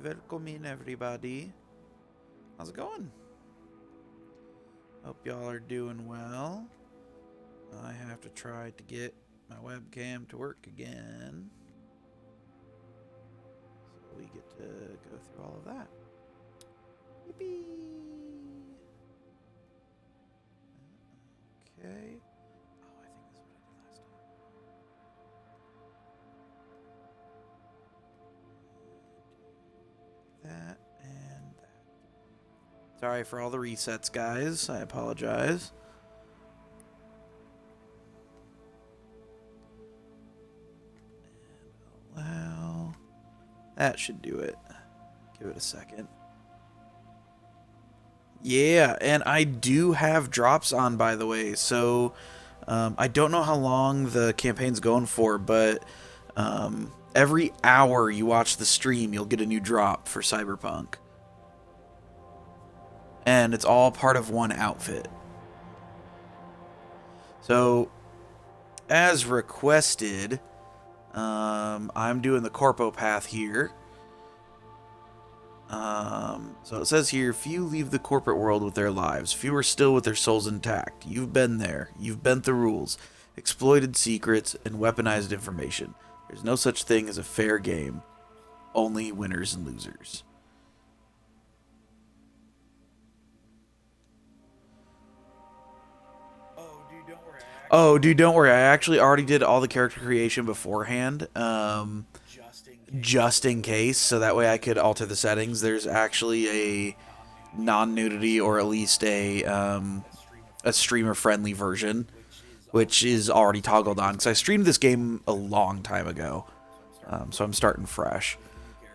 welcome in everybody. How's it going? Hope y'all are doing well. I have to try to get my webcam to work again. So we get to go through all of that. Yippee! Okay. Oh, I think this is what I did last time. That and that. Sorry for all the resets, guys. I apologize. And allow. That should do it. Give it a second. Yeah, and I do have drops on, by the way. So I don't know how long the campaign's going for, but every hour you watch the stream, you'll get a new drop for Cyberpunk. And it's all part of one outfit. So, as requested, I'm doing the Corpo path here. So it says here, few leave the corporate world with their lives. Few are still with their souls intact. You've been there. You've bent the rules, exploited secrets, and weaponized information. There's no such thing as a fair game. Only winners and losers. Oh, dude, don't worry. I actually already did all the character creation beforehand. Just in case, so that way I could alter the settings. There's actually a non-nudity, or at least a streamer-friendly version, which is already toggled on, because I streamed this game a long time ago, so I'm starting fresh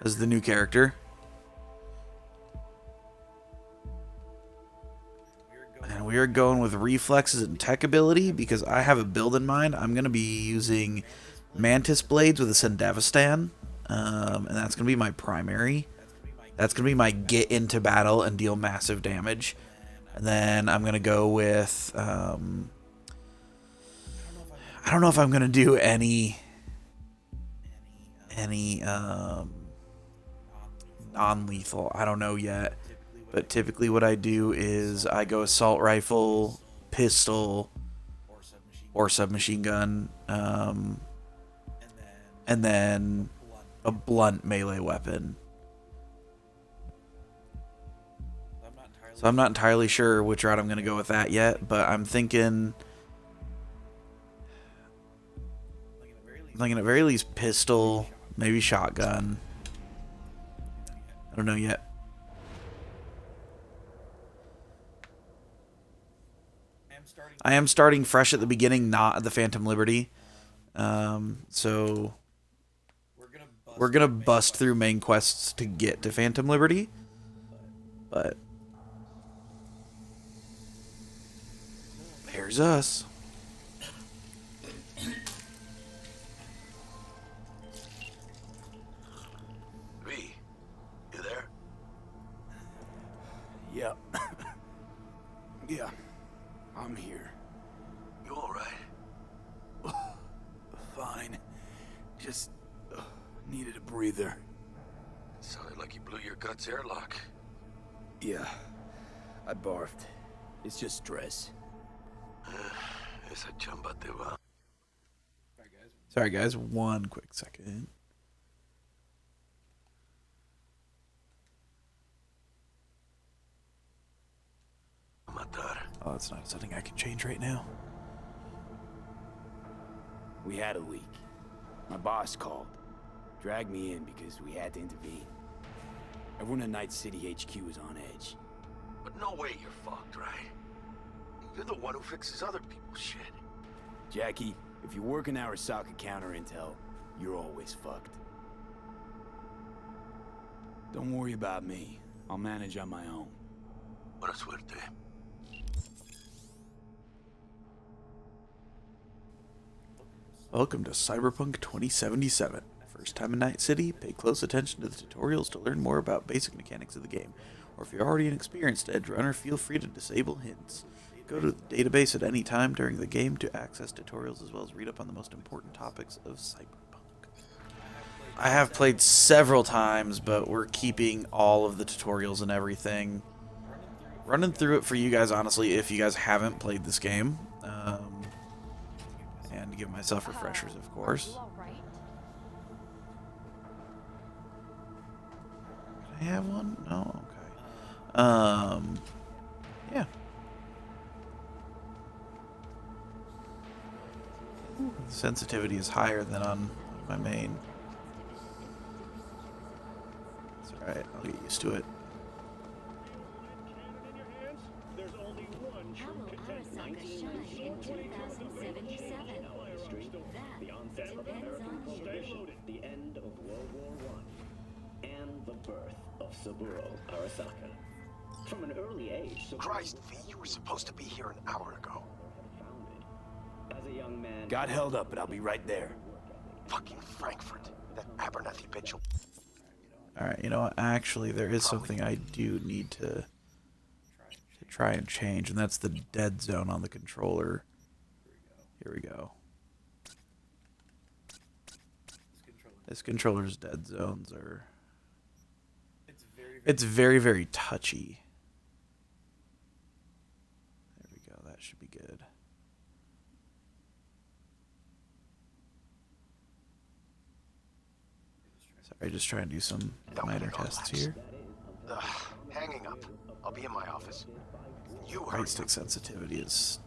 as the new character. And we are going with reflexes and tech ability, because I have a build in mind. I'm going to be using Mantis Blades with a Sendevistan. And that's going to be my primary. That's going to be my get into battle and deal massive damage. And then I'm going to go with... I don't know if I'm going to do any non-lethal. I don't know yet. But typically what I do is I go assault rifle, pistol, or submachine gun. And then a blunt melee weapon. So I'm not entirely sure which route I'm going to go with that yet, but I'm thinking at very least pistol, maybe shotgun. I don't know yet. I am starting fresh at the beginning, not at the Phantom Liberty. So we're gonna bust through main quests to get to Phantom Liberty, but there's us. V, you there? Yeah. Yeah, I'm here. You all right? Fine. Just needed a breather. Sounded like you blew your guts airlock. Yeah, I barfed. It's just stress. Esa chamba te va. Sorry guys, one quick second. Matar. Oh, that's not something I can change right now. We had a leak. My boss called. Dragged me in because we had to intervene. Everyone at Night City HQ was on edge. But no way you're fucked, right? You're the one who fixes other people's shit. Jackie, if you work in Arasaka counter intel, you're always fucked. Don't worry about me. I'll manage on my own. Buena suerte. Welcome to Cyberpunk 2077. First time in Night City, pay close attention to the tutorials to learn more about basic mechanics of the game. Or if you're already an experienced Edge Runner, feel free to disable hints. Go to the database at any time during the game to access tutorials as well as read up on the most important topics of Cyberpunk. I have played several times, but we're keeping all of the tutorials and everything. Running through it for you guys, honestly, if you guys haven't played this game. And to give myself refreshers, of course. Did I have one? No? Okay. Yeah. The sensitivity is higher than on my main. It's alright, I'll get used to it. The end of World War I and the birth of Saburo Arasaka. From an early age, Saburo Christ, V, you were supposed to be here an hour ago. founded. As a young man, Got held up, but I'll be right there. Fucking Frankfurt. That Abernathy bitch will... Alright, you know what? Actually, there is something I do need to try and change, and that's the dead zone on the controller. Here we go. This controller's dead zones are... It's very, very touchy. There we go. That should be good. Sorry, just trying to do some minor tests here. Ugh, hanging up. I'll be in my office. You Right heard stick sensitivity is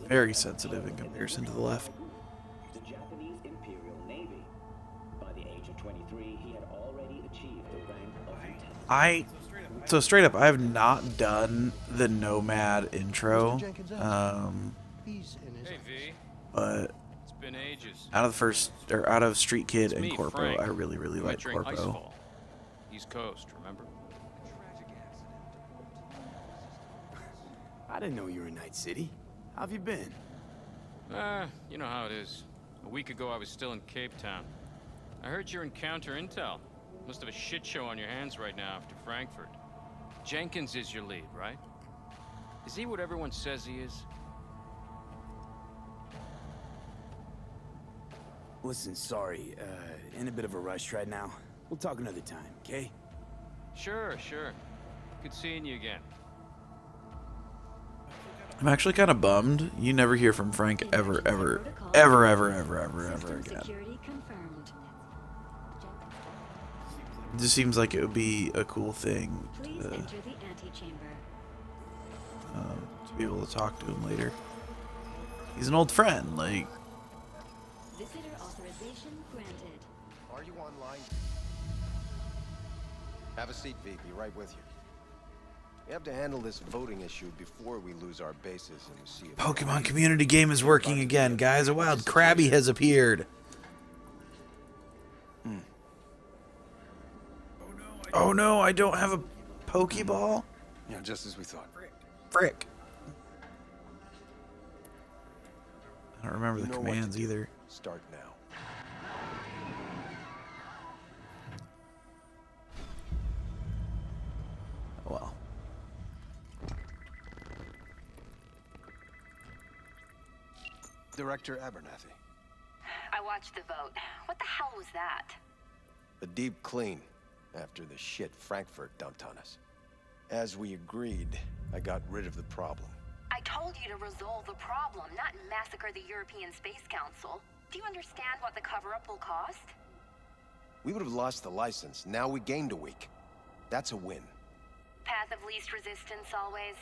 very sensitive in comparison to the left. the Japanese Imperial Navy. By the age of 23, he had already achieved the rank of lieutenant. So straight up, I have not done the Nomad intro, Hey, V. but It's been ages. out of Street Kid and me, Corpo, Frank. I really like Entering Corpo. Icefall. East Coast, remember? I didn't know you were in Night City. How have you been? You know how it is. A week ago, I was still in Cape Town. I heard you're in counter intel. Must have a shit show on your hands right now after Frankfurt. Jenkins is your lead, right? Is he what everyone says he is? Listen, sorry. In a bit of a rush right now. We'll talk another time, okay? Sure. Good seeing you again. I'm actually kind of bummed. You never hear from Frank ever again. Security confirmed. It just seems like it would be a cool thing Please to enter the antechamber. be able to talk to him later. He's an old friend, like. Visitor authorization granted. Are you online? Have a seat, V. Be right with you. We have to handle this voting issue before we lose our bases and see if... Pokemon community game is working again, guys. A wild Krabby has appeared. Oh no, I don't have a Pokeball? Yeah, just as we thought. Frick. I don't remember the You know what to commands do. either. Start now. Oh well. Director Abernathy. I watched the vote. What the hell was that? A deep clean after the shit Frankfurt dumped on us. As we agreed, I got rid of the problem. I told you to resolve the problem, not massacre the European Space Council. Do you understand what the cover-up will cost? We would have lost the license. Now we gained a week. That's a win. Path of least resistance always.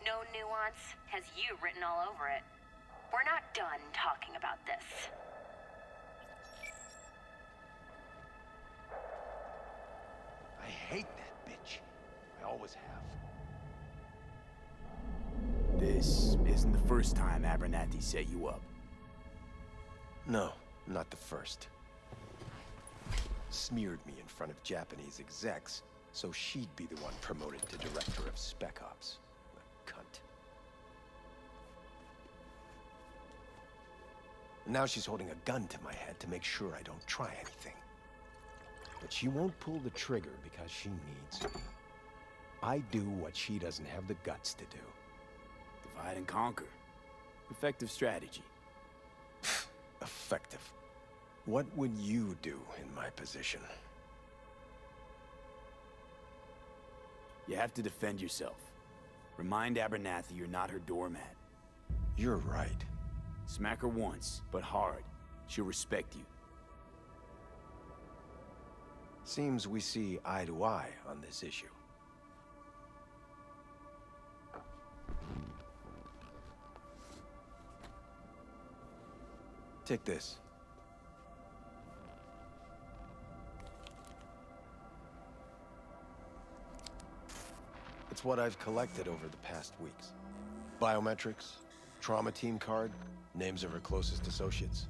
No nuance. Has you written all over it. We're not done talking about this. I hate that bitch. I always have. This isn't the first time Abernathy set you up. No, not the first. Smeared me in front of Japanese execs, so she'd be the one promoted to Director of Spec Ops. The cunt. Now she's holding a gun to my head to make sure I don't try anything. But she won't pull the trigger because she needs me. I do what she doesn't have the guts to do. Divide and conquer. Effective strategy. Effective. What would you do in my position? You have to defend yourself. Remind Abernathy you're not her doormat. You're right. Smack her once, but hard. She'll respect you. Seems we see eye to eye on this issue. Take this. It's what I've collected over the past weeks. Biometrics, trauma team card, names of her closest associates.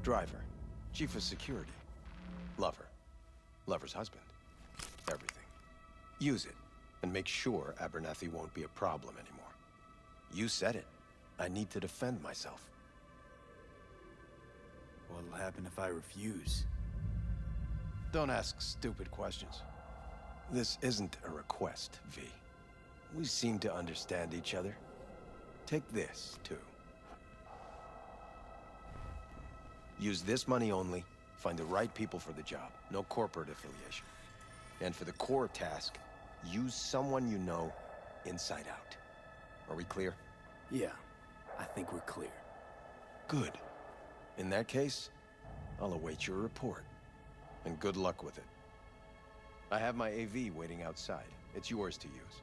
Driver, chief of security, lover, lover's husband, everything. Use it, and make sure Abernathy won't be a problem anymore. You said it. I need to defend myself. What'll happen if I refuse? Don't ask stupid questions. This isn't a request, V. We seem to understand each other. Take this, too. Use this money only, find the right people for the job, no corporate affiliation. And for the core task, use someone you know inside out. Are we clear? Yeah, I think we're clear. Good. In that case, I'll await your report. And good luck with it. I have my AV waiting outside. It's yours to use.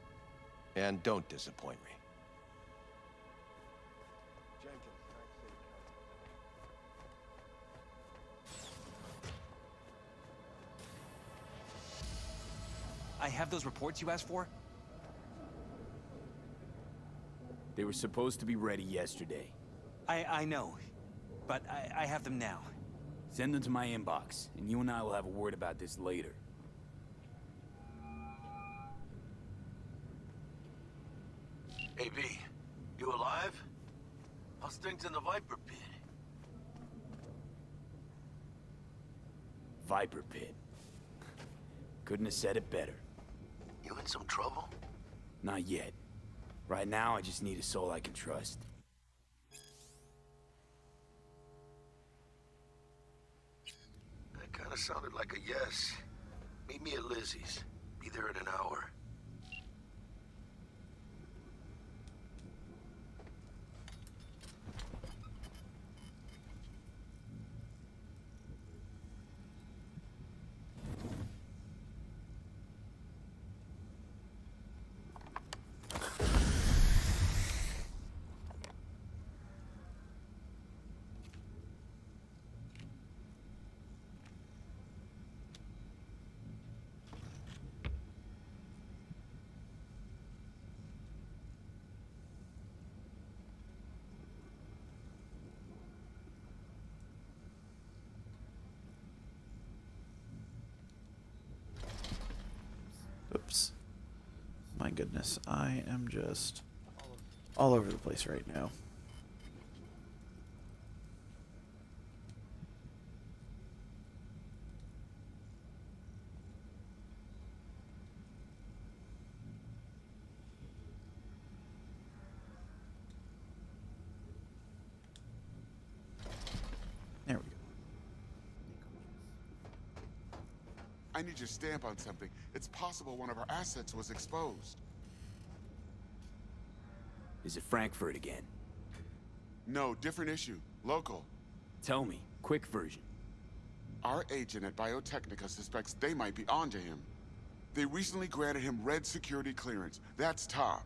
And don't disappoint me. I have those reports you asked for? They were supposed to be ready yesterday. I know, but I have them now. Send them to my inbox, and you and I will have a word about this later. Hey, V, you alive? How's things in the Viper Pit? Viper Pit. Couldn't have said it better. You in some trouble? Not yet. Right now, I just need a soul I can trust. That kinda sounded like a yes. Meet me at Lizzie's. Be there in an hour. Oops. My goodness, I am just all over the place right now. There we go. I need your stamp on something. It's possible one of our assets was exposed. Is it Frankfurt again? No, different issue. Local. Tell me, quick version. Our agent at Biotechnica suspects they might be onto him. They recently granted him red security clearance. That's top.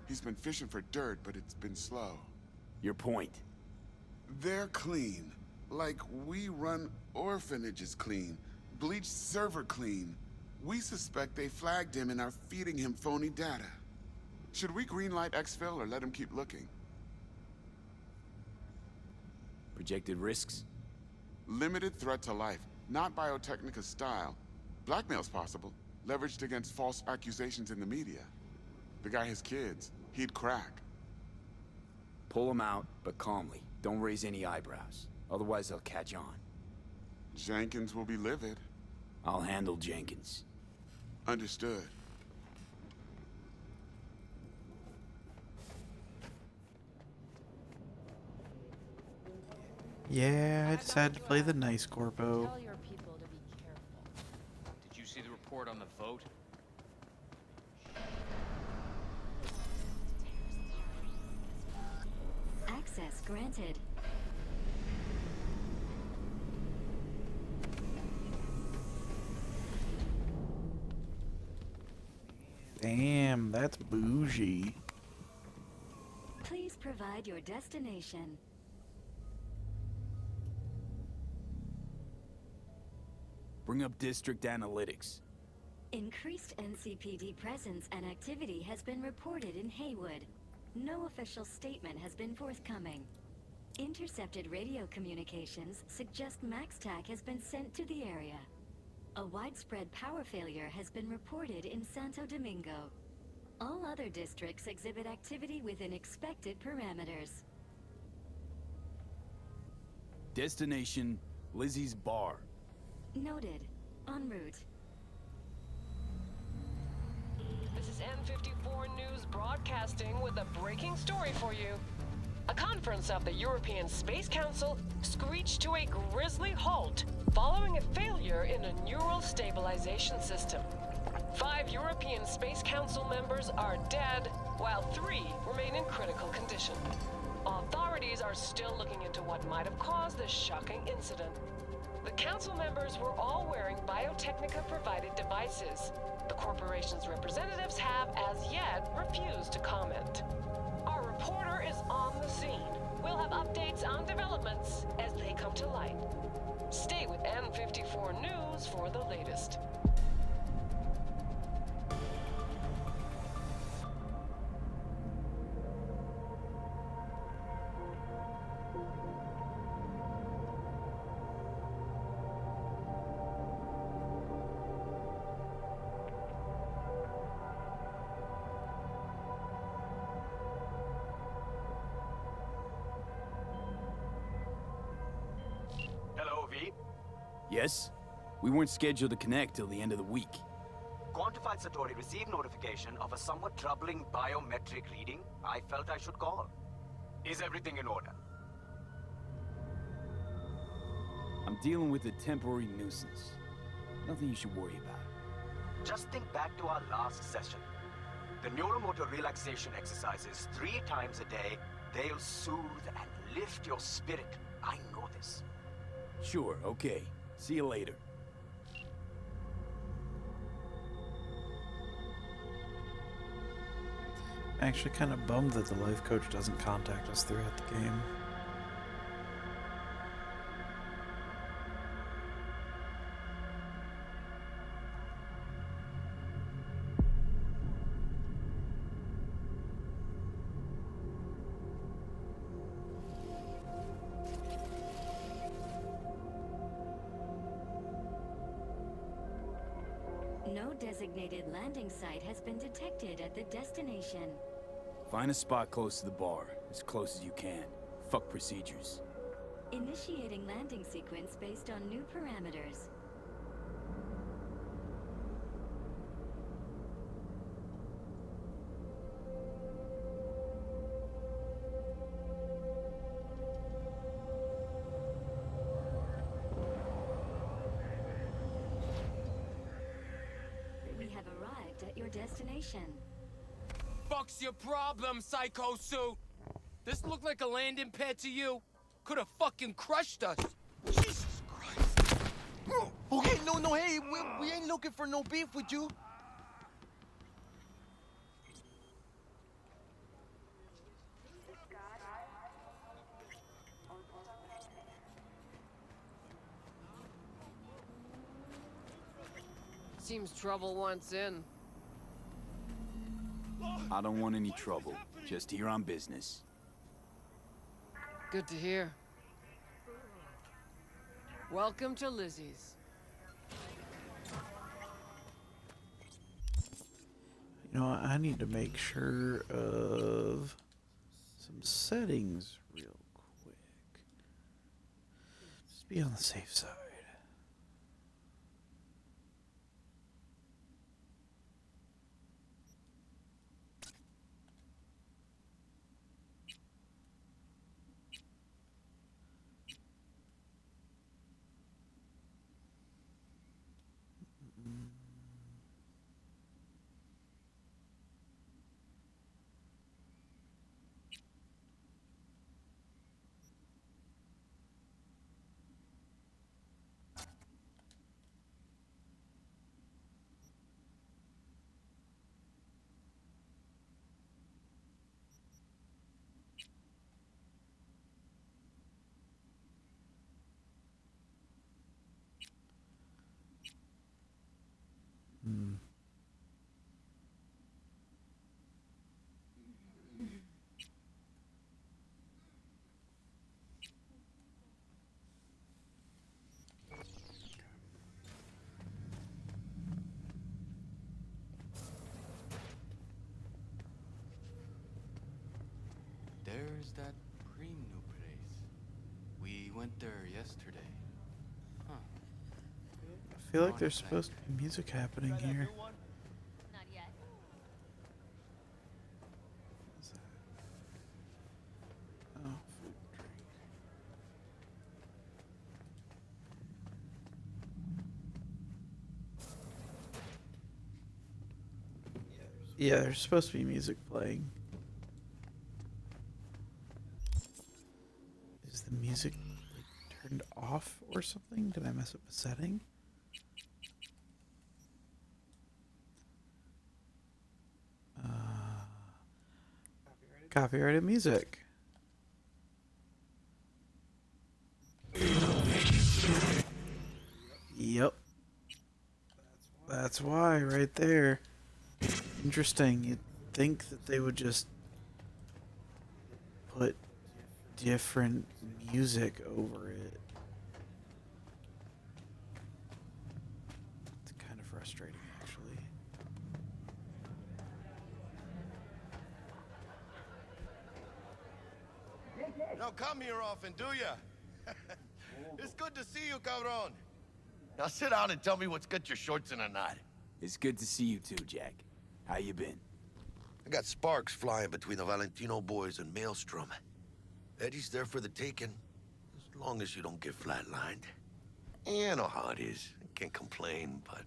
He's been fishing for dirt, but it's been slow. Your point. They're clean. Like we run orphanages clean. Bleached server clean. We suspect they flagged him and are feeding him phony data. Should we greenlight exfil or let him keep looking? Projected risks? Limited threat to life. Not Biotechnica's style. Blackmail's possible. Leveraged against false accusations in the media. The guy has kids. He'd crack. Pull him out, but calmly. Don't raise any eyebrows. Otherwise they'll catch on. Jenkins will be livid. I'll handle Jenkins. Understood. Yeah, I decided to play the nice corpo. Tell your people to be careful. Did you see the report on the vote? Access granted. Damn, that's bougie. Please provide your destination. Bring up district analytics. Increased NCPD presence and activity has been reported in Haywood. No official statement has been forthcoming. Intercepted radio communications suggest MaxTac has been sent to the area. A widespread power failure has been reported in Santo Domingo. All other districts exhibit activity within expected parameters. Destination, Lizzie's bar. Noted. En route. This is N54 News broadcasting with a breaking story for you. A conference of the European Space Council screeched to a grisly halt following a failure in a neural stabilization system. 5 European Space Council members are dead, while 3 remain in critical condition. Authorities are still looking into what might have caused this shocking incident. The council members were all wearing Biotechnica-provided devices. The corporation's representatives have, as yet, refused to comment. Our reporter is on the scene. We'll have updates on developments as they come to light. Stay with N54 News for the latest. Hello, V. Yes? We weren't scheduled to connect till the end of the week. Quantified Satori received notification of a somewhat troubling biometric reading. I felt I should call. Is everything in order? I'm dealing with a temporary nuisance. Nothing you should worry about. Just think back to our last session. The neuromotor relaxation exercises 3 times a day. They'll soothe and lift your spirit. I know this. Sure, okay. See you later. I'm actually kind of bummed that the life coach doesn't contact us throughout the game. No designated landing site has been detected at the destination. Find a spot close to the bar, as close as you can. Fuck procedures. Initiating landing sequence based on new parameters. We have arrived at your destination. Fuck's your problem, Psycho Suit? This look like a landing pad to you? Could have fucking crushed us. Jesus Christ. Okay, no, hey, we ain't looking for no beef with you. Seems trouble wants in. I don't want any trouble. Just here on business. Good to hear. Welcome to Lizzie's. You know, I need to make sure of some settings real quick. Just be on the safe side. There's that pre-new place. We went there yesterday. Huh. I feel like there's supposed to be music happening here. Not yet. Oh, food, drink. Yeah, there's supposed to be music playing. Is the music like, turned off or something? Did I mess up a setting? Copyrighted music. Yep. That's why, right there. Interesting. You'd think that they would just put different music over it. It's kind of frustrating, actually. You don't come here often, do ya? It's good to see you, cabron. Now sit down and tell me what's got your shorts in a knot. It's good to see you too, Jack. How you been? I got sparks flying between the Valentino boys and Maelstrom. Eddie's there for the taking, as long as you don't get flatlined. Yeah, I know how it is. I can't complain, but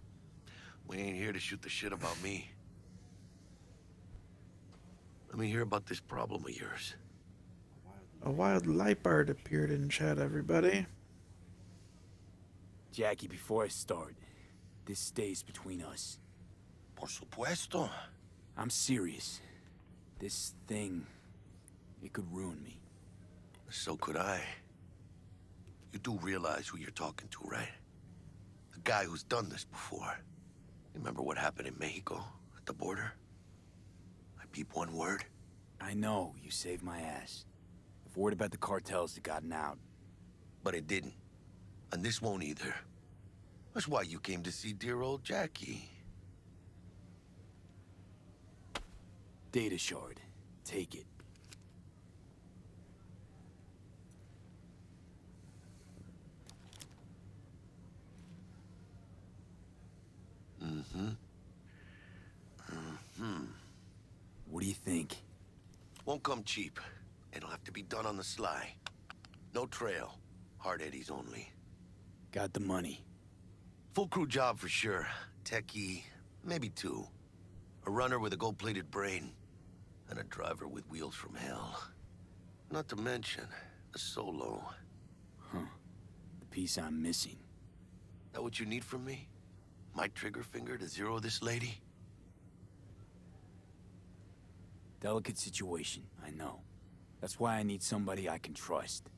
we ain't here to shoot the shit about me. Let me hear about this problem of yours. A wild light bar appeared in chat, everybody. Jackie, before I start, this stays between us. Por supuesto. I'm serious. This thing, it could ruin me. So could I. You do realize who you're talking to, right? The guy who's done this before. Remember what happened in Mexico, at the border? I peep one word. I know, you saved my ass. If word about the cartels had gotten out. But it didn't. And this won't either. That's why you came to see dear old Jackie. Data shard. Take it. What do you think? Won't come cheap. It'll have to be done on the sly. No trail. Hard eddies only. Got the money. Full crew job for sure. Techie, maybe two. A runner with a gold-plated brain. And a driver with wheels from hell. Not to mention, a solo. Huh. The piece I'm missing. That what you need from me? My trigger finger to zero this lady? Delicate situation, I know. That's why I need somebody I can trust.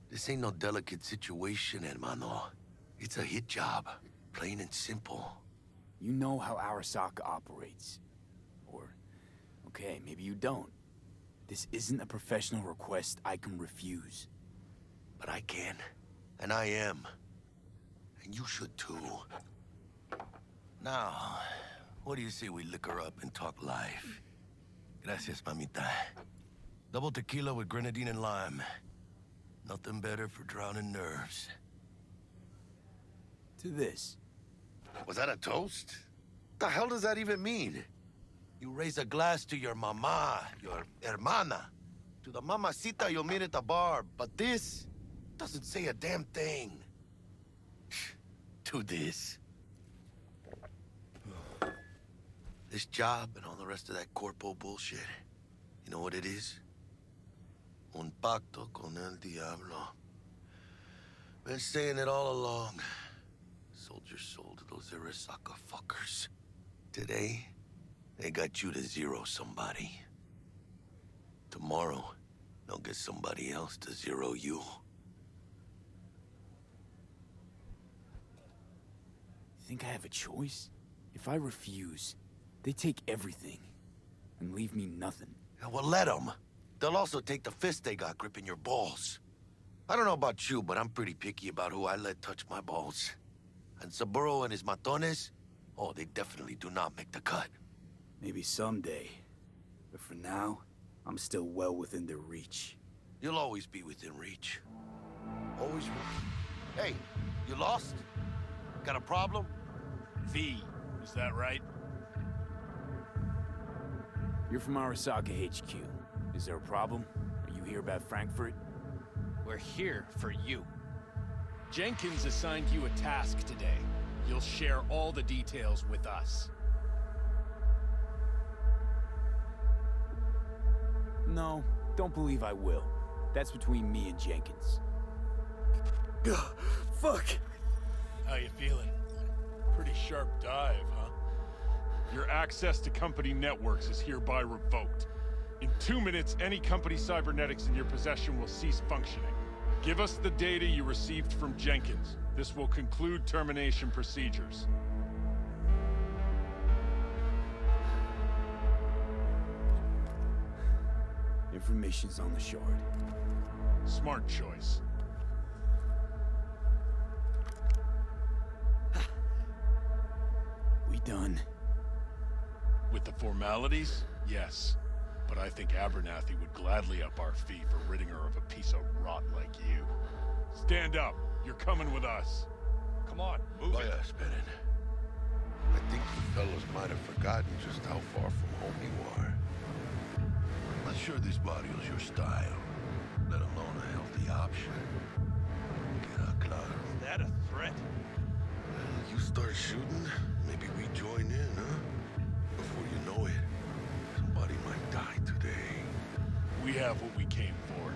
This ain't no delicate situation, hermano. It's a hit job. Plain and simple. You know how Arasaka operates. Or, okay, maybe you don't. This isn't a professional request I can refuse. But I can. And I am. And you should too. Now, what do you say we liquor up and talk life? Gracias, mamita. Double tequila with grenadine and lime. Nothing better for drowning nerves. To this. Was that a toast? The hell does that even mean? You raise a glass to your mama, your hermana, to the mamacita you'll meet at the bar, but this doesn't say a damn thing. To this. This job and all the rest of that corpo bullshit. You know what it is? Un pacto con el diablo. Been saying it all along. Sold your soul to those Arasaka fuckers. Today, they got you to zero somebody. Tomorrow, they'll get somebody else to zero you. Think I have a choice? If I refuse, they take everything and leave me nothing. Yeah, well, let them. They'll also take the fist they got gripping your balls. I don't know about you, but I'm pretty picky about who I let touch my balls. And Saburo and his matones, oh, they definitely do not make the cut. Maybe someday. But for now, I'm still well within their reach. You'll always be within reach. Always. Hey, you lost? Got a problem? V, is that right? You're from Arasaka HQ. Is there a problem? Are you here about Frankfurt? We're here for you. Jenkins assigned you a task today. You'll share all the details with us. No, don't believe I will. That's between me and Jenkins. Ugh, fuck! How you feeling? Pretty sharp dive, huh? Your access to company networks is hereby revoked. In 2 minutes, any company cybernetics in your possession will cease functioning. Give us the data you received from Jenkins. This will conclude termination procedures. Information's on the shard. Smart choice. We done? With the formalities? Yes. But I think Abernathy would gladly up our fee for ridding her of a piece of rot like you. Stand up. You're coming with us. Come on, move it. Bennett. I think you fellows might have forgotten just how far from home you are. Not sure this barrio's your style, let alone a healthy option. Queda claro. Is that a threat? Well, you start shooting, maybe we join in, huh? Before you know it, somebody might die today. We have what we came for.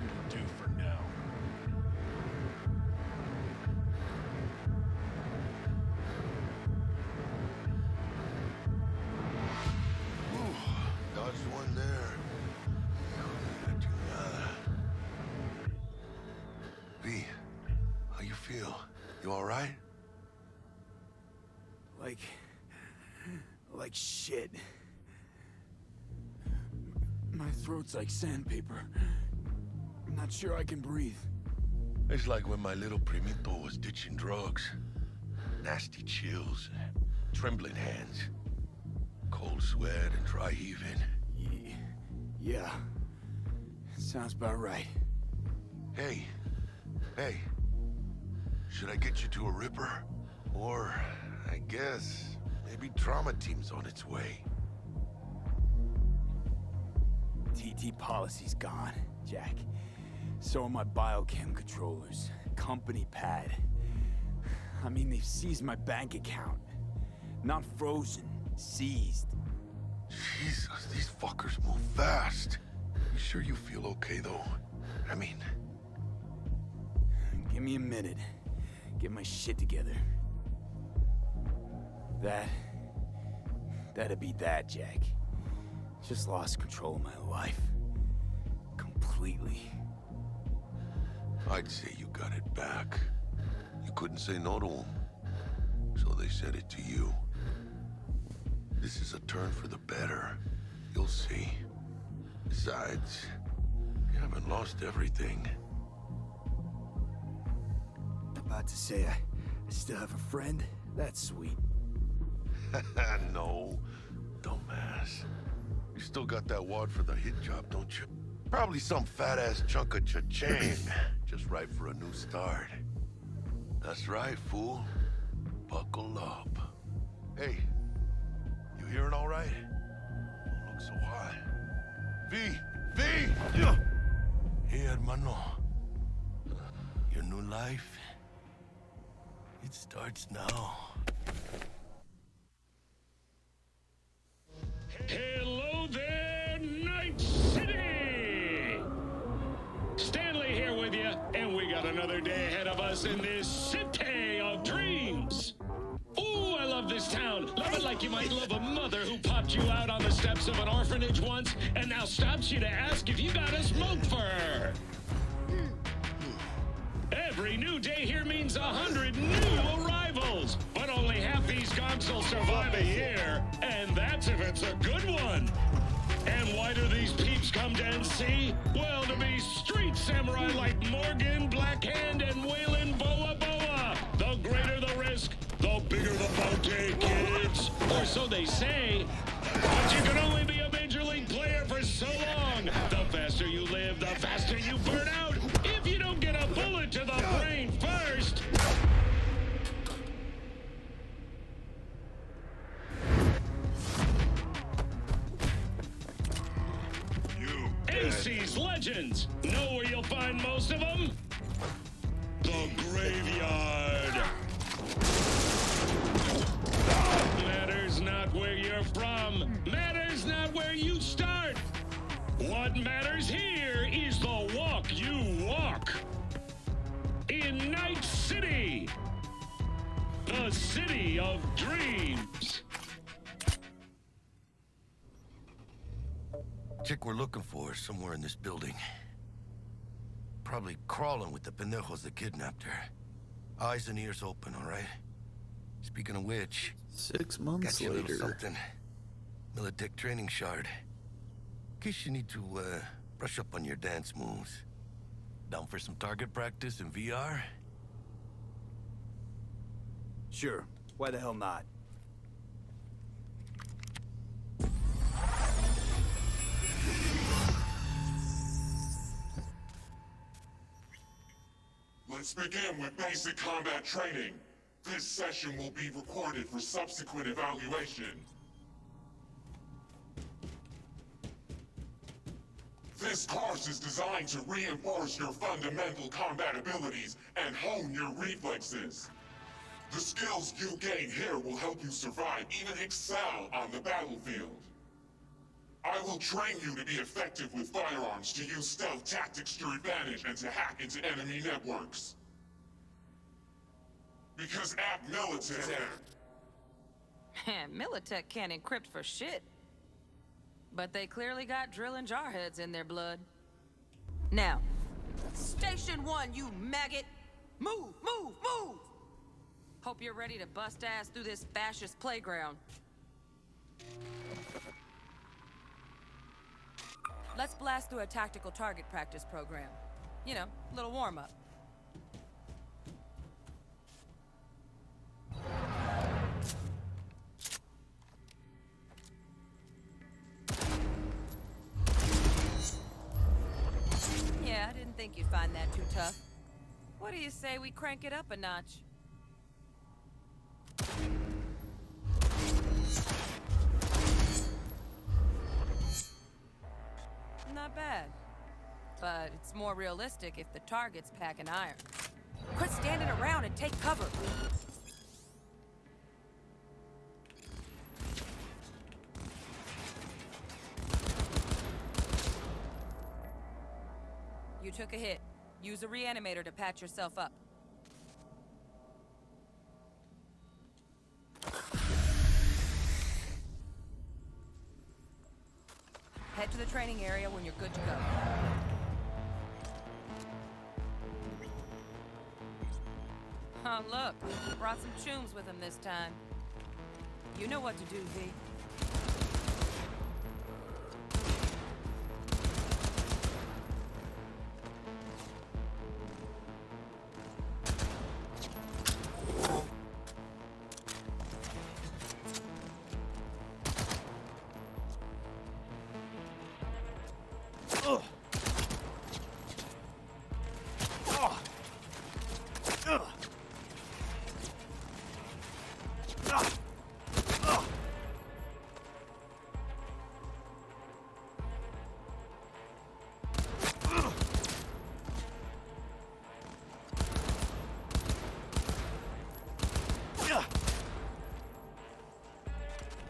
It'll do for now. Dodged one there. V, how you feel? You all right? Like shit. My throat's like sandpaper. I'm not sure I can breathe. It's like when my little primito was ditching drugs. Nasty chills, trembling hands, cold sweat and dry heaving. Yeah. Sounds about right. Hey. Should I get you to a Ripper? Or, I guess, maybe trauma team's on its way. TT policy's gone, Jack. So are my biochem controllers. Company pad. I mean, they've seized my bank account. Not frozen, seized. Jesus, these fuckers move fast. You sure you feel okay, though? I mean... Give me a minute. Get my shit together. That'd be that, Jack. Just lost control of my life. Completely. I'd say you got it back. You couldn't say no to them. So they said it to you. This is a turn for the better. You'll see. Besides, you haven't lost everything. About to say I still have a friend? That's sweet. No, dumbass. You still got that wad for the hit job, don't you? Probably some fat-ass chunk of cha-ching. Just right for a new start. That's right, fool. Buckle up. Hey, you hearing all right? Don't look so high. V! Hey, hermano. Your new life, it starts now. Hello there, Night City! Stanley here with you, and we got another day ahead of us in this city of dreams. Ooh, I love this town. Love it like you might love a mother who popped you out on the steps of an orphanage once and now stops you to ask if you got a smoke for her. Every new day here means 100 new arrivals, but only half these gonks will survive a year, and that's if it's a good one. And why do these peeps come to NC? Well, to be street samurai like Morgan, Blackhand, and Waylon Boa Boa. The greater the risk, the bigger the bounty, kids. Or so they say, but you can only be a major league player for so long. faster you live, the faster you burn out. If you don't get a bullet to the brain first. AC's Legends. Know where you'll find most of them? The graveyard. Matters not where you're from. Matters not where you start. What matters here is the walk you walk. In Night City. The city of dreams. Chick we're looking for is somewhere in this building. Probably crawling with the pendejos that kidnapped her. Eyes and ears open, all right? Speaking of which, 6 months got you a little later. something. Militech training shard. In case you need to brush up on your dance moves. Down for some target practice in VR? Sure. Why the hell not? Let's begin with basic combat training. This session will be recorded for subsequent evaluation. This course is designed to reinforce your fundamental combat abilities and hone your reflexes. The skills you gain here will help you survive, even excel on the battlefield. I will train you to be effective with firearms, to use stealth tactics to your advantage, and to hack into enemy networks. Because at Militech... Militech can't encrypt for shit. But they clearly got drill and jarheads in their blood. Now, Station 1, you maggot! Move, move, move! Hope you're ready to bust ass through this fascist playground. Let's blast through a tactical target practice program. You know, a little warm-up. Yeah, I didn't think you'd find that too tough. What do you say we crank it up a notch? Not bad. But it's more realistic if the target's packing iron. Quit standing around and take cover! You took a hit. Use a reanimator to patch yourself up. Head to the training area when you're good to go. Oh, look. Brought some chooms with him this time. You know what to do, V.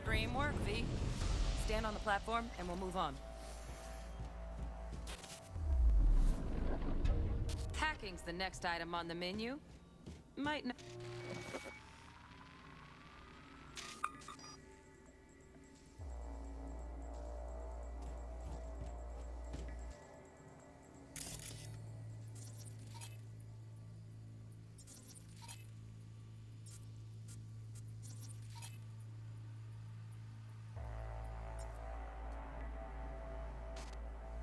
Framework, V. Stand on the platform and we'll move on. Hacking's the next item on the menu. Might not...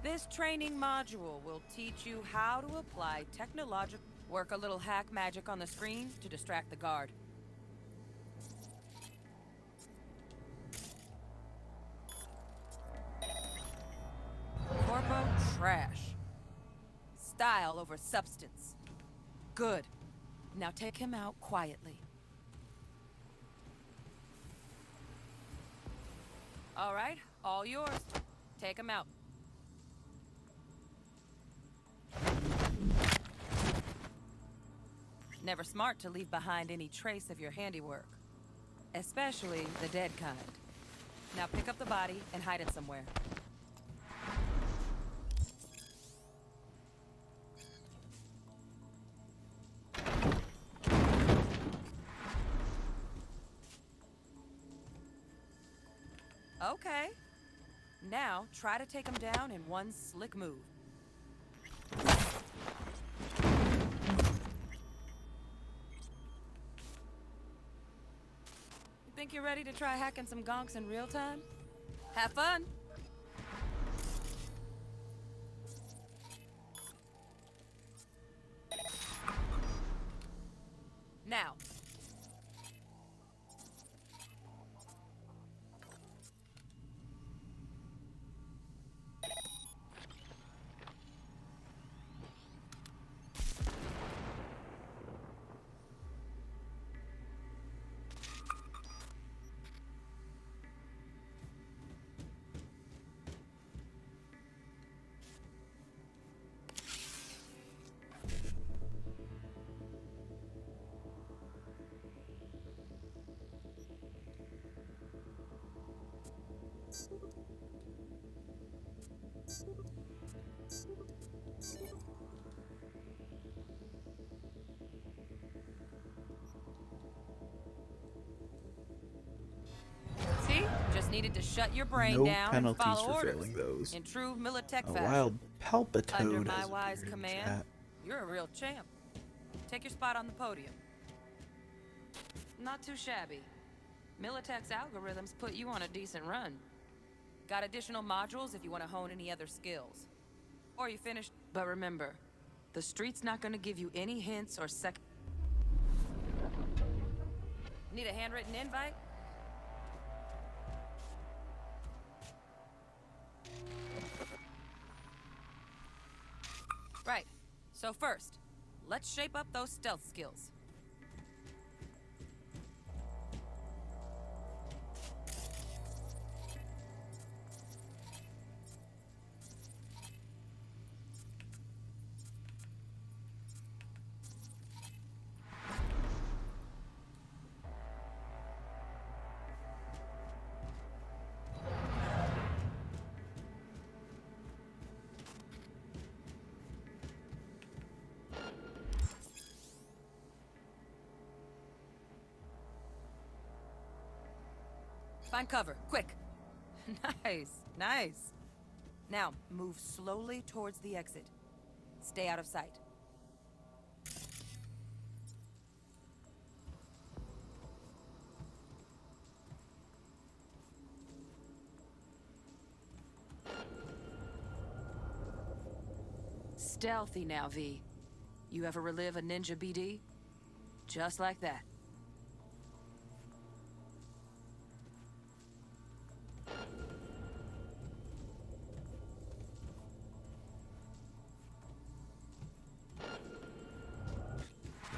This training module will teach you how to apply technological... Work a little hack magic on the screen to distract the guard. Corpo, trash. Style over substance. Good. Now take him out quietly. All right, all yours. Take him out. Never smart to leave behind any trace of your handiwork. Especially the dead kind. Now pick up the body and hide it somewhere. Okay. Now, try to take him down in one slick move. You think you're ready to try hacking some gonks in real time? Have fun! Now. See? Just needed to shut your brain No down and penalties follow for orders. failing those. In true Militech A fashion. wild palpitoad Under my has wise appeared in command, chat. you're a real champ. Take your spot on the podium. Not too shabby. Militech's algorithms put you on a decent run. Got additional modules if you want to hone any other skills. Or you finished. But remember, the street's not going to give you any hints or Need a handwritten invite? Right. So first, let's shape up those stealth skills. Find cover, quick. Nice, nice. Now, move slowly towards the exit. Stay out of sight. Stealthy now, V. You ever relive a ninja BD? Just like that.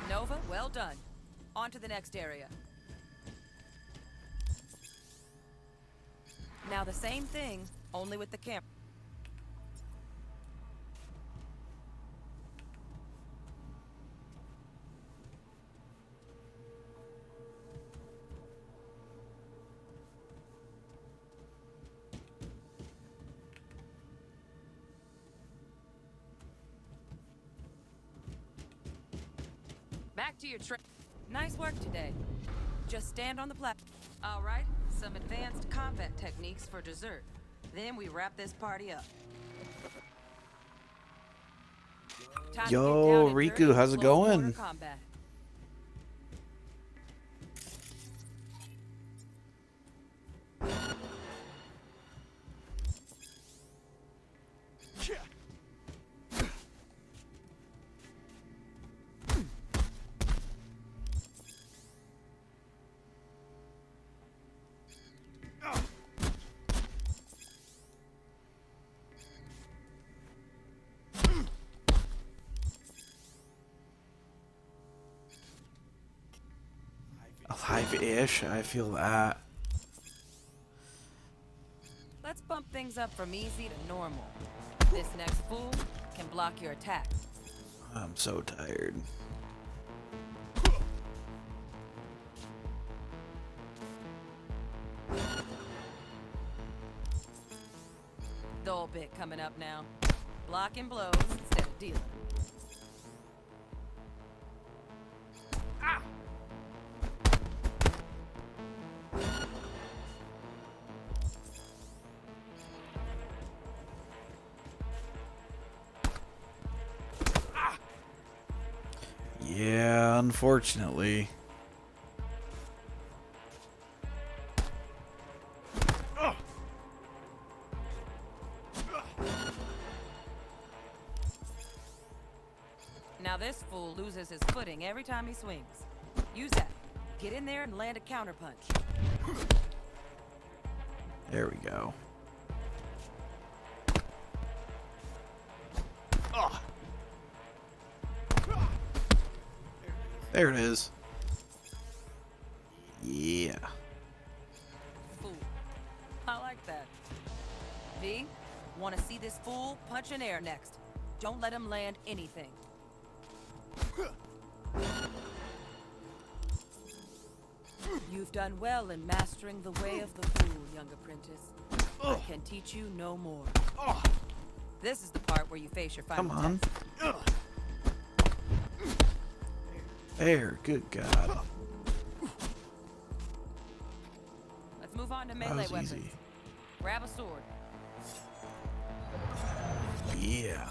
Nova, well done. On to the next area. Now the same thing, only with the camera. Back to your Nice work today. Just stand on the platform. All right, some advanced combat techniques for dessert. Then we wrap this party up. Time to get Yo, down and Riku, dirty how's it close going? quarter combat. 5-ish. I feel that. Let's bump things up from easy to normal. This next fool can block your attack. I'm so tired. Dull bit coming up now. Blocking blows instead of dealing. Yeah, unfortunately. Now this fool loses his footing every time he swings. Use that. Get in there and land a counterpunch. There we go. There it is. Yeah. Fool. I like that. V, want to see this fool punch in air next. Don't let him land anything. You've done well in mastering the way of the fool, young apprentice. I can teach you no more. This is the part where you face your final Come on. test. There, good God. Let's move on to That melee was weapons. easy. Grab a sword. Yeah.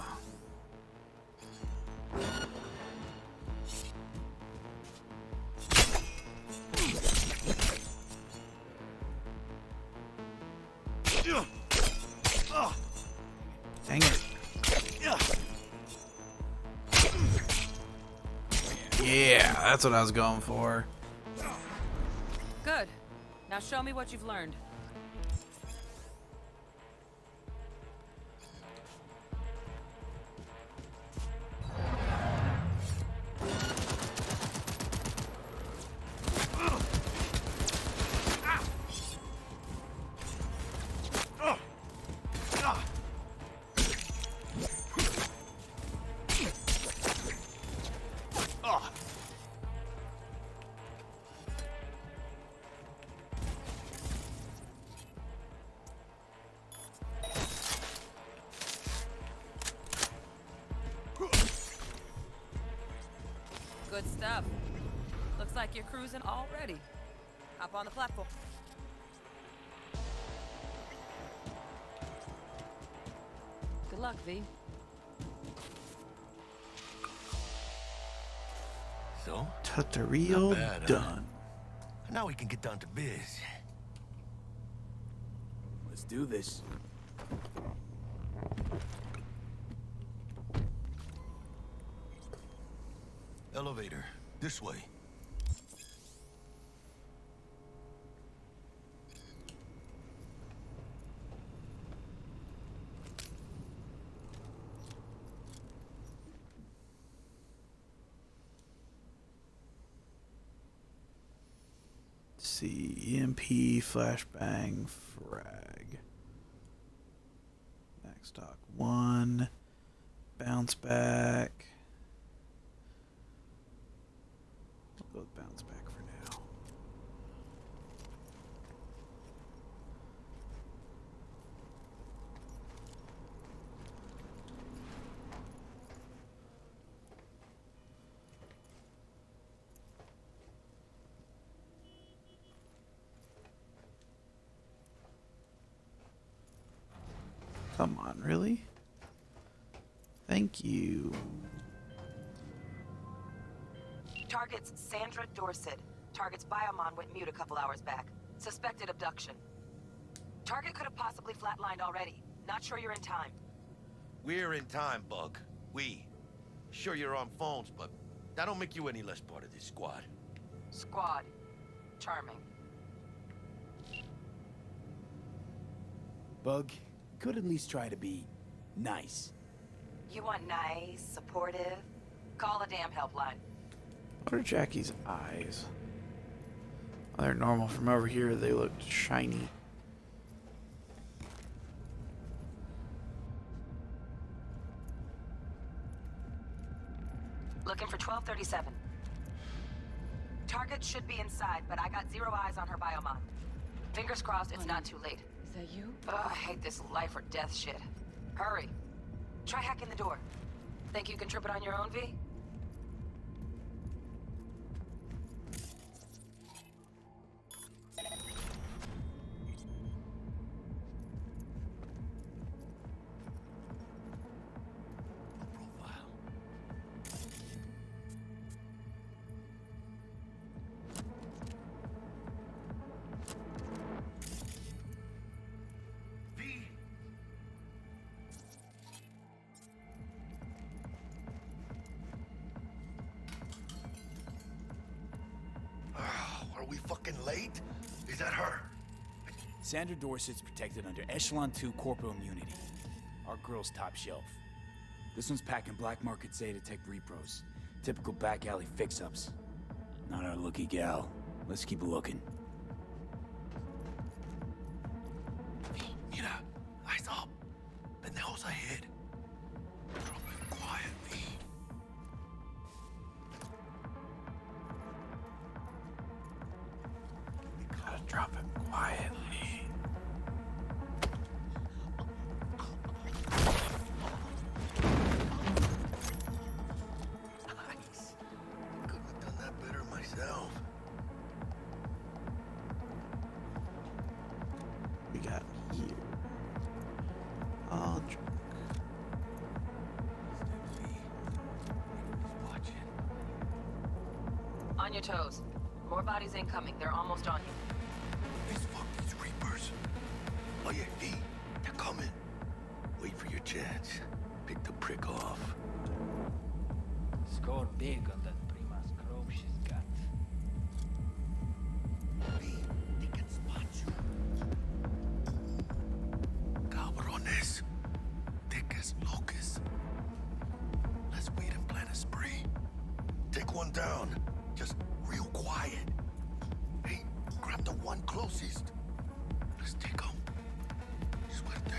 Dang it. Yeah, that's what I was going for. Good. Now show me what you've learned. Good stuff. Looks like you're cruising already. Hop on the platform. Good luck, V. So? Tutorial Not bad, huh? done. Now we can get down to biz. Let's do this. Elevator, this way. Let's see, EMP, flashbang, frag. Max stock 1. Bounce back. We'll go with bounce back for now. Come on, really? Thank you. Target's Sandra Dorset. Target's biomon went mute a couple hours back. Suspected abduction. Target could have possibly flatlined already. Not sure you're in time. We're in time, Bug. We. Sure you're on phones, but that don't make you any less part of this squad. Squad. Charming. Bug, could at least try to be nice. You want nice, supportive? Call a damn helpline. What are Jackie's eyes? They're normal. From over here, they look shiny. Looking for 1237. Target should be inside, but I got 0 eyes on her biomod. Fingers crossed it's not too late. Is that you? Ugh, I hate this life or death shit. Hurry. Try hacking the door. Think you can trip it on your own, V? Are we fucking late? Is that her? Sandra Dorset's protected under Echelon 2 corporal immunity. Our girl's top shelf. This one's packing black market Zeta Tech repros. Typical back alley fix-ups. Not our lucky gal. Let's keep looking. Mira, eyes up. Pendejos ahead. Drop it quiet, V. We gotta drop it quietly. Nice. Couldn't have done that better myself. We got here. All drunk. On your toes. More bodies incoming. They're almost on you. These Reapers. Oh yeah, V, they're coming. Wait for your chance. Pick the prick off. Score big on that Prima's grove she's got. V, they can spot you. Cabrones. Thick as locusts. Let's wait and plan a spree. Take one down. Just real quiet. Hey, grab the one closest. Let's take him. Suerte.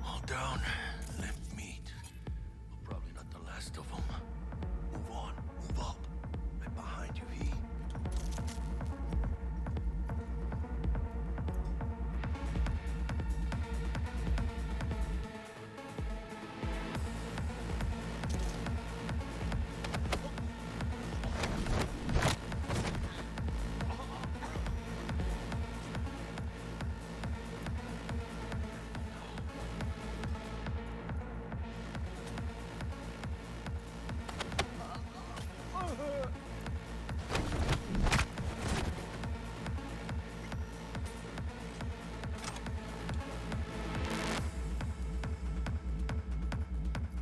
All down. Limp meat. But probably not the last of them. Move on. Move up. Right behind you, V.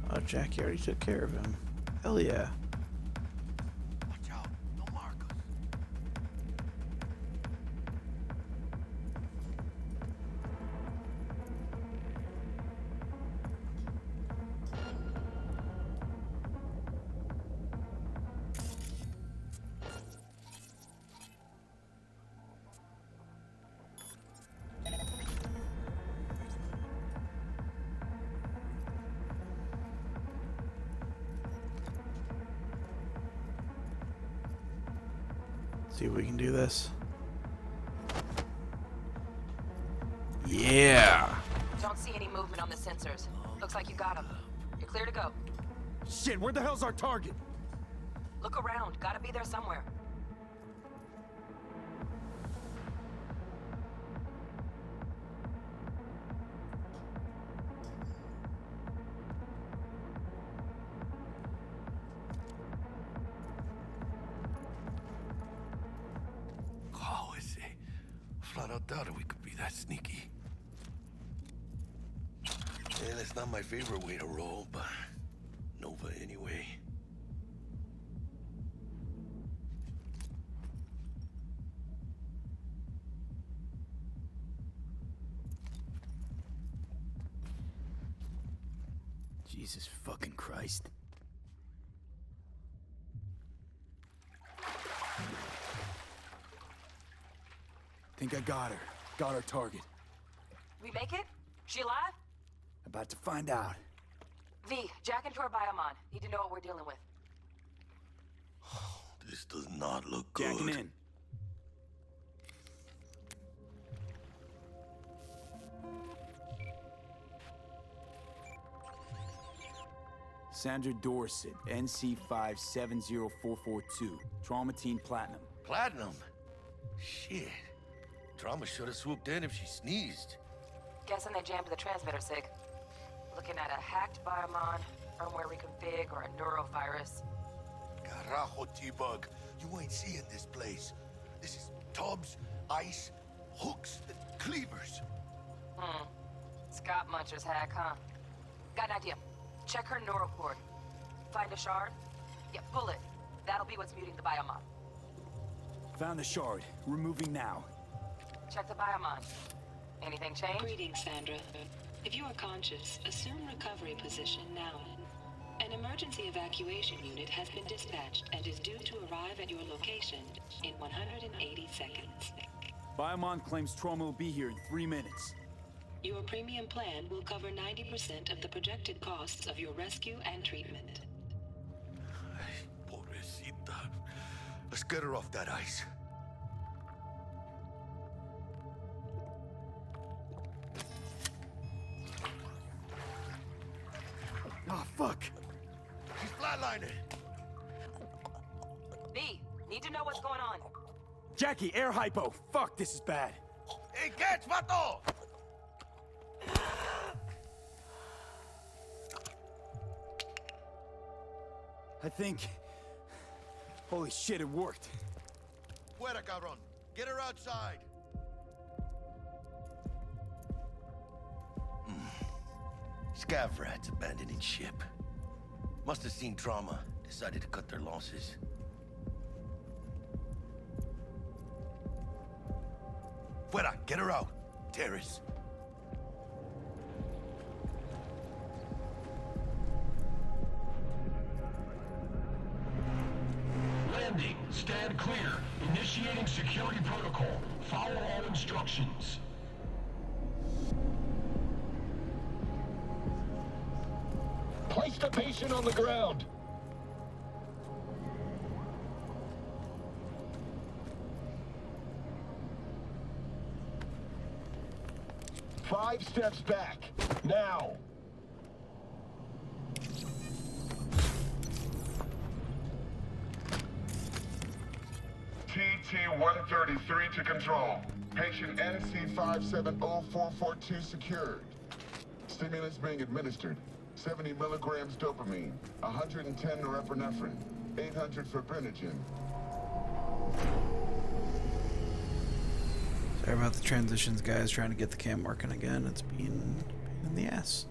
Oh, Jackie already took care of him. Hell yeah. Watch out. Don't mark us. See if we can do this. Yeah. Don't see any movement on the sensors. Looks like you got them. You're clear to go. Shit, where the hell's our target? Look around. Gotta be there somewhere. Oh, I see. Flat out doubted we could be that sneaky. And it's not my favorite way to roll, but Nova anyway. Jesus fucking Christ. Think I got her. Got our target. We make it? She alive? About to find out. V, jack into her biomon. Need to know what we're dealing with. This does not look good. Jacking in. Sandra Dorset, NC570442. Trauma Team Platinum. Platinum? Shit. Trauma should have swooped in if she sneezed. Guessing they jammed the transmitter, Sig. Looking at a hacked biomon, firmware reconfig, or a neurovirus. Carajo, T-Bug. You ain't seeing this place. This is tubs, ice, hooks, and cleavers. Scott Muncher's hack, huh? Got an idea. Check her neural cord. Find a shard? Yeah, pull it. That'll be what's muting the biomon. Found the shard. Removing now. Check the biomon. Anything change? Greetings, Sandra. If you are conscious, assume recovery position now. An emergency evacuation unit has been dispatched and is due to arrive at your location in 180 seconds. Biomon claims Trauma will be here in 3 minutes. Your premium plan will cover 90% of the projected costs of your rescue and treatment. Pobrecita. Let's get her off that ice. Oh, fuck. She's flatlining. V, need to know what's going on. Jackie, air hypo. Fuck, this is bad. Hey, catch, vato! I think... Holy shit, it worked. Fuera, cabrón. Get her outside. Scav rats abandoning ship. Must have seen Trauma. Decided to cut their losses. Fuera, get her out. Terrace. Landing. Stand clear. Initiating security protocol. Follow all instructions. Place the patient on the ground. Five steps back. Now. TT-133 to control. Patient NC570442 secured. Stimulants being administered. 70 milligrams dopamine, 110 norepinephrine, 800 fibrinogen. Sorry about the transitions, guys. Trying to get the cam working again. It's been a pain in the ass.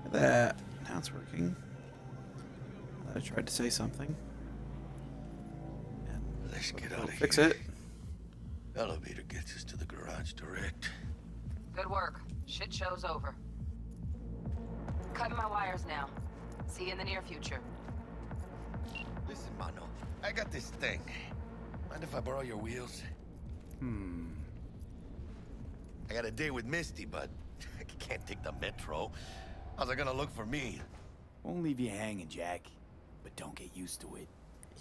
Look at that. Now it's working. I tried to say something. Let's get out of here. Fix it. Elevator gets us to the garage direct. Good work. Shit show's over. Cutting my wires now. See you in the near future. Listen, mano. I got this thing. Mind if I borrow your wheels? I got a date with Misty, but I can't take the metro. How's it gonna look for me? Won't leave you hanging, Jack. But don't get used to it.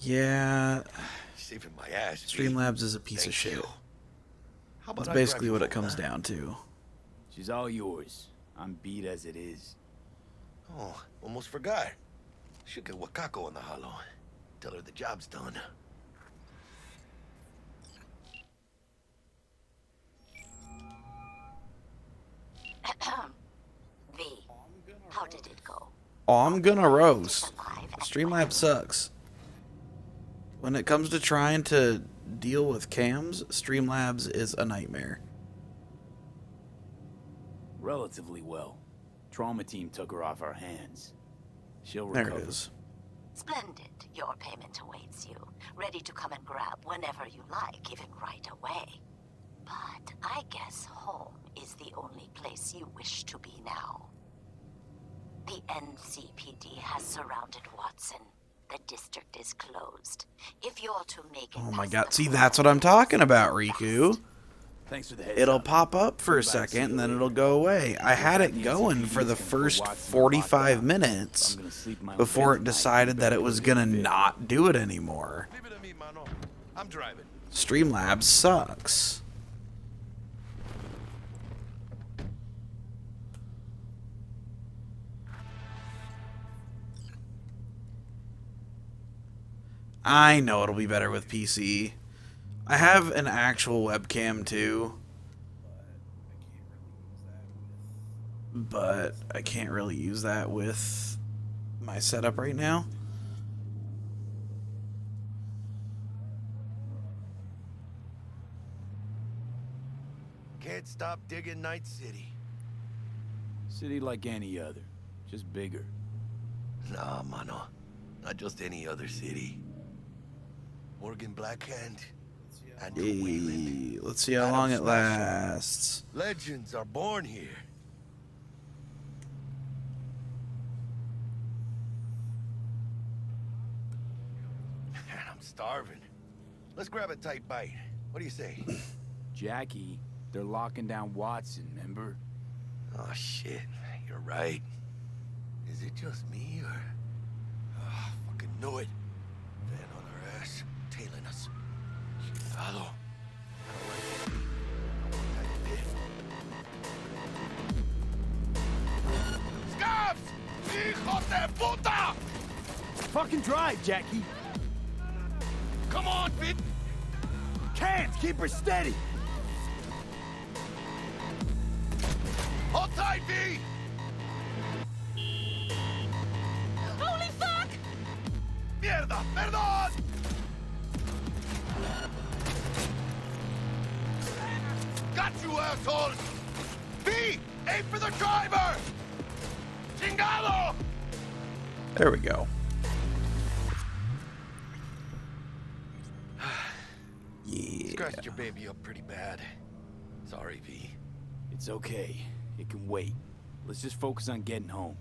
Yeah. Saving my ass. Streamlabs is a piece of shit. How about That's I basically grab what your it comes phone, huh? down to. She's all yours. I'm beat as it is. Oh, almost forgot. Should get Wakako on the hollow. Tell her the job's done. V, how did it go? Oh, I'm gonna roast. Streamlabs sucks. When it comes to trying to deal with cams, Streamlabs is a nightmare. Relatively well. Trauma team took her off our hands. She'll There recover. it is. Splendid. Your payment awaits you. Ready to come and grab whenever you like, even right away. But I guess home is the only place you wish to be now. The NCPD has surrounded Watson. The district is closed. If you're to make it Oh my god. See, that's what I'm talking about, Riku. Thanks for the heads It'll up. pop up for a second and then it'll go away. I had it going for the first 45 minutes before it decided that it was gonna not do it anymore. Leave it to me, mano. I'm driving. Streamlabs sucks. I know it'll be better with PC. I have an actual webcam too, but I can't really use that with my setup right now. Can't stop digging Night City. City like any other, just bigger. Nah, mano. Not just any other city. Morgan Blackhand. Andrew Wayland. Let's see how long it lasts. Legends are born here. Man, I'm starving. Let's grab a tight bite. What do you say? Jackie, they're locking down Watson, remember? Oh, shit. You're right. Is it just me, or... Oh, fucking knew it. Van on our ass, tailing us. Chingado. Scabs! Hijos de puta! Fucking drive, Jackie. Come on, bitch! Can't keep her steady. Hold tight, V! Holy fuck! Mierda! Perdón! Got you, assholes! V! Aim for the driver! Chingado! There we go. Yeah. Scratched your baby up pretty bad. Sorry, V. It's okay. It can wait. Let's just focus on getting home.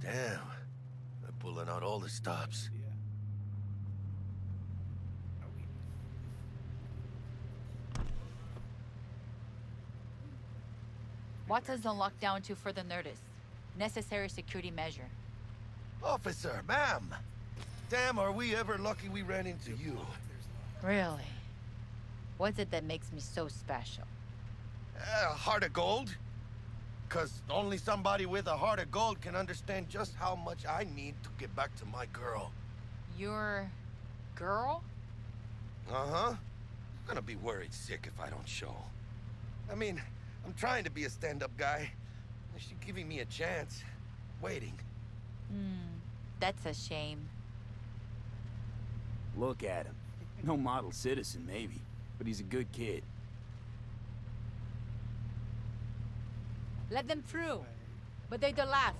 Damn. They're pulling out all the stops. Watson's on lockdown until further notice. Necessary security measure. Officer, ma'am! Damn, are we ever lucky we ran into you. Really? What's it that makes me so special? Heart of gold? Cause only somebody with a heart of gold can understand just how much I need to get back to my girl. Your girl? Uh-huh. I'm gonna be worried sick if I don't show. I mean, I'm trying to be a stand-up guy. She's giving me a chance. Waiting. That's a shame. Look at him. No model citizen, maybe, but he's a good kid. Let them through. But they're the last.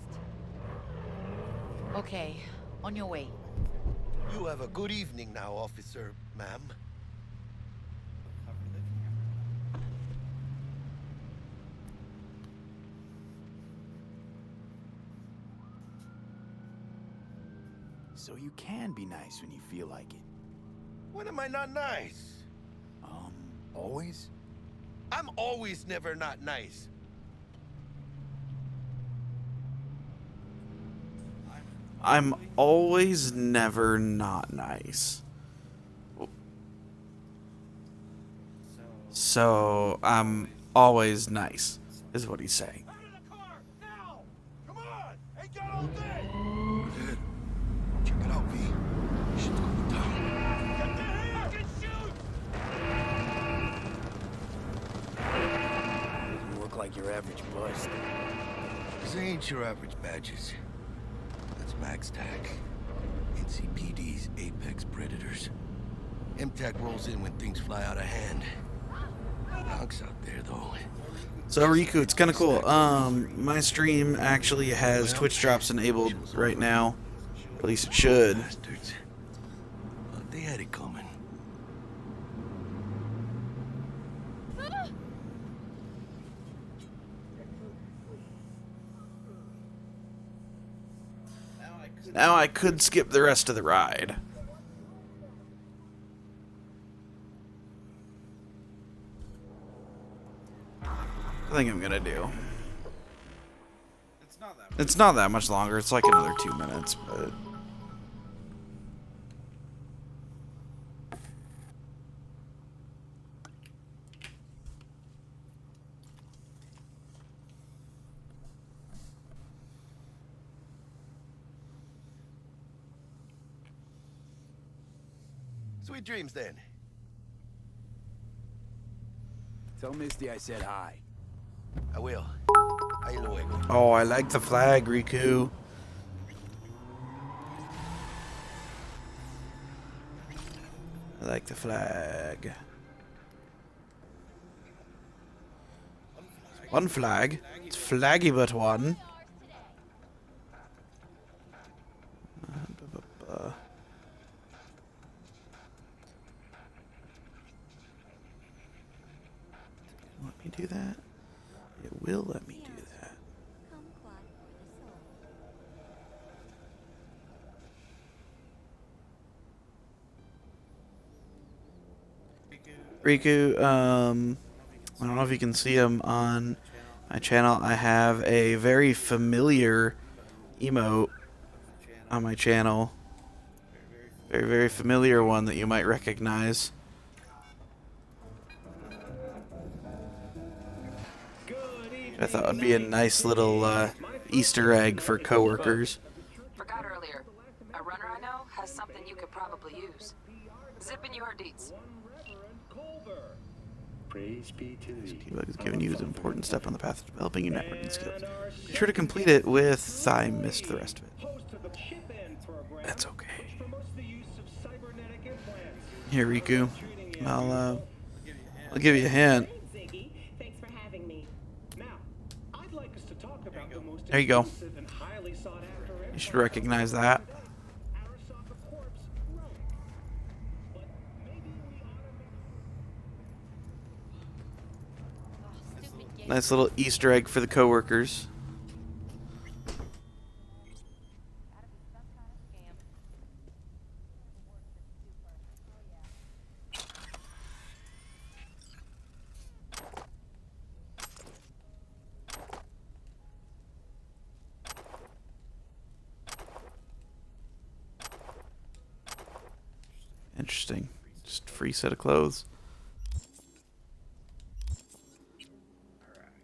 Okay, on your way. You have a good evening now, officer, ma'am. So you can be nice when you feel like it. When am I not nice? Always? I'm always never not nice. I'm always never not nice. So I'm always nice, is what he's saying. Come on! Ain't got all day! Check it out, V. Shit's going down. Get the hell! Fucking shoot! Doesn't look like your average bust. These ain't your average badges. That's max tack. NCPD's apex predators. MTAC rolls in when things fly out of hand. Hunks out there, though. So Riku, it's kind of cool. My stream actually has Twitch drops enabled right now. At least it should. Bastards. But they had it coming. Now I could skip the rest of the ride. I think I'm gonna do. It's not that much longer. It's like another 2 minutes, but. Sweet dreams, then. Tell Misty I said hi. I will. Ahí luego. Oh, I like the flag, Riku. I like the flag. One flag. It's flaggy but one. Let me do that. It will let me do that. Riku, I don't know if you can see him on my channel. I have a very familiar emote on my channel. Very, very familiar one that you might recognize. I thought would be a nice little Easter egg for coworkers. Forgot earlier. A runner I know has something you could probably use. Zip in your deets. Praise be to thee. T-Bug is giving you an important step on the path to developing your networking skills. Be sure to complete it with... I missed the rest of it. That's okay. Here, Riku. I'll give you a hint. There you go. You should recognize that. Nice little Easter egg for the coworkers. Interesting. Just free set of clothes.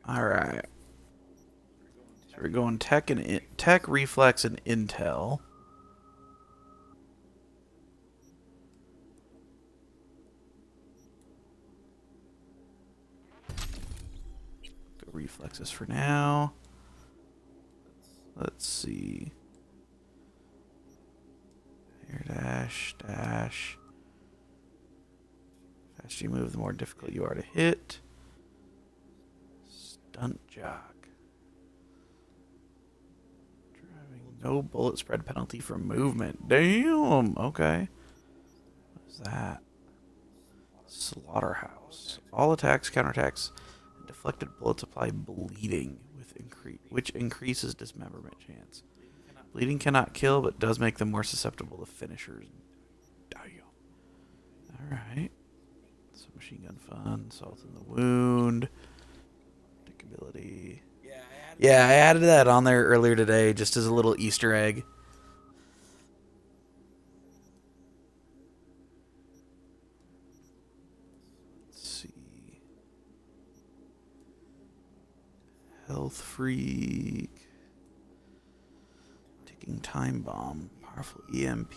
Alright. So we're going tech and tech, reflex, and intel. Go reflexes for now. Let's see. Air dash, dash. The faster you move, the more difficult you are to hit. Stunt jock. Driving no bullet spread penalty for movement. Damn. Okay. What is that? Slaughterhouse. All attacks, counterattacks, and deflected bullets apply bleeding, which increases dismemberment chance. Bleeding cannot kill, but does make them more susceptible to finishers. Damn. Alright. So machine gun fun, salt in the wound. Ability. Yeah, I added that on there earlier today just as a little Easter egg. Let's see. Health freak. Ticking time bomb. Powerful EMP.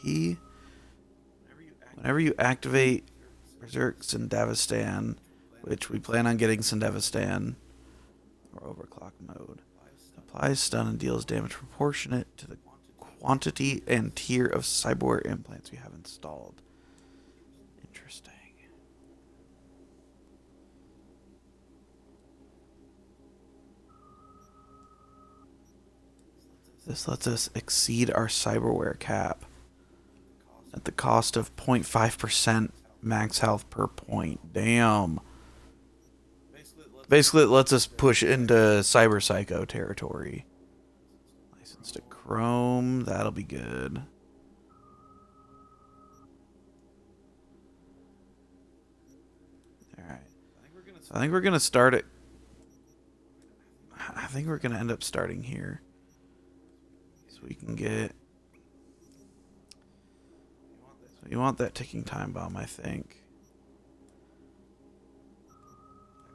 Whenever you activate Berserk Sandavistan, which we plan on getting Sandavistan, or overclock mode. Applies stun and deals damage proportionate to the quantity and tier of cyberware implants we have installed. Interesting. This lets us exceed our cyberware cap at the cost of 0.5% max health per point. Damn. Basically, it lets us push into cyber psycho territory. License to Chrome. That'll be good. Alright. So I think we're going to start it. I think we're going to end up starting here. So we can get... So you want that ticking time bomb, I think.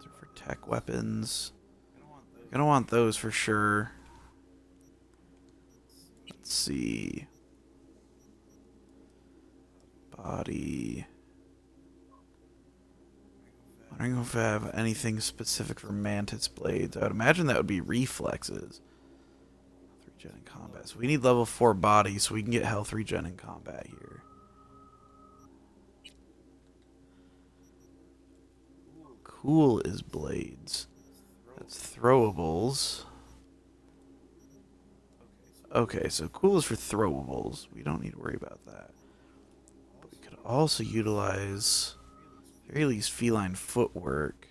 So for tech weapons. You're going to want those for sure. Let's see. Body. I don't know if I have anything specific for Mantis Blades. I would imagine that would be reflexes. Health regen in combat. So we need level 4 body so we can get health regen in combat here. Cool is blades. That's throwables. Okay, so cool is for throwables. We don't need to worry about that. But we could also utilize, at the very least, feline footwork.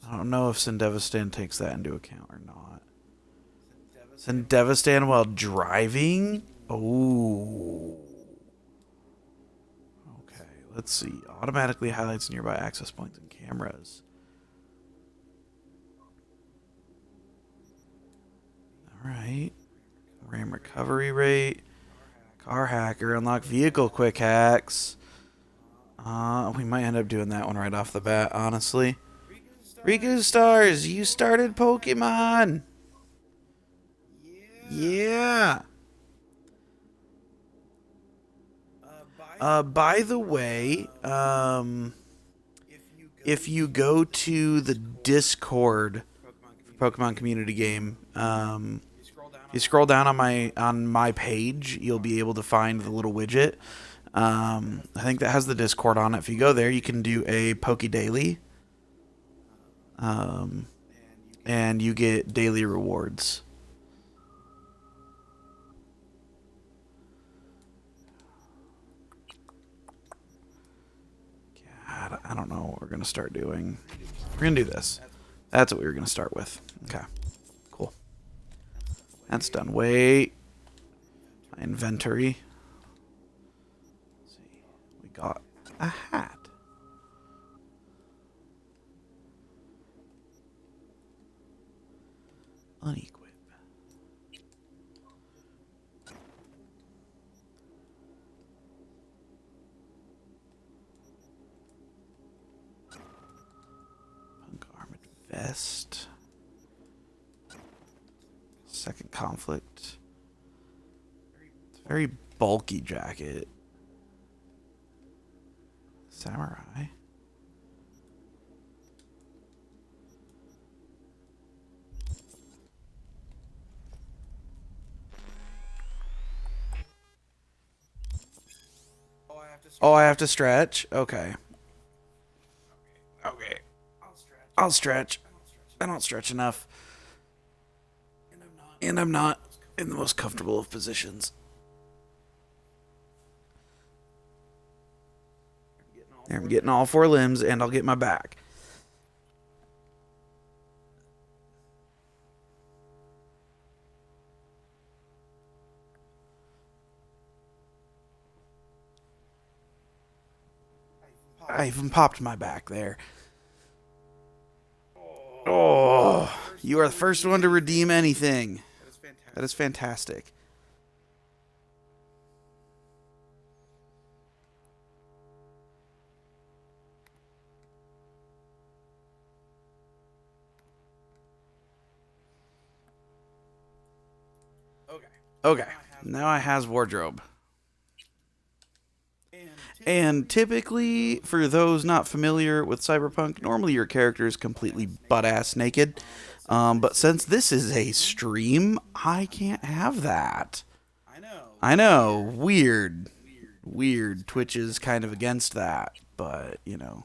I don't know if Sendevistan takes that into account or not. Sendevistan while driving? Oh. Okay, let's see. Automatically highlights nearby access points and cameras. Alright. RAM recovery rate. Car hacker. Unlock vehicle quick hacks. We might end up doing that one right off the bat, honestly. Riku Stars, you started Pokemon! Yeah! By the way, if you go to the Discord for Pokemon Community Game, you scroll down on my page, you'll be able to find the little widget. I think that has the Discord on it. If you go there, you can do a Poke Daily. And you get daily rewards. God, I don't know what we're going to start doing. We're going to do this. That's what we were going to start with. Okay. Cool. That's done. Wait. My inventory. Let's see. We got a hat. Unequip. Punk armored vest. Second conflict. It's a very bulky jacket. Samurai. Oh, I have to stretch? Okay. Okay. I'll stretch. I don't stretch enough. And I'm not in the most comfortable of positions. I'm getting all 4 limbs, and I'll get my back. I even popped my back there. Oh, you are the first one to redeem anything. That is fantastic. Okay, now I has wardrobe. And typically, for those not familiar with Cyberpunk, normally your character is completely butt-ass naked. But since this is a stream, I can't have that. I know, weird. Weird. Twitch is kind of against that, but, you know.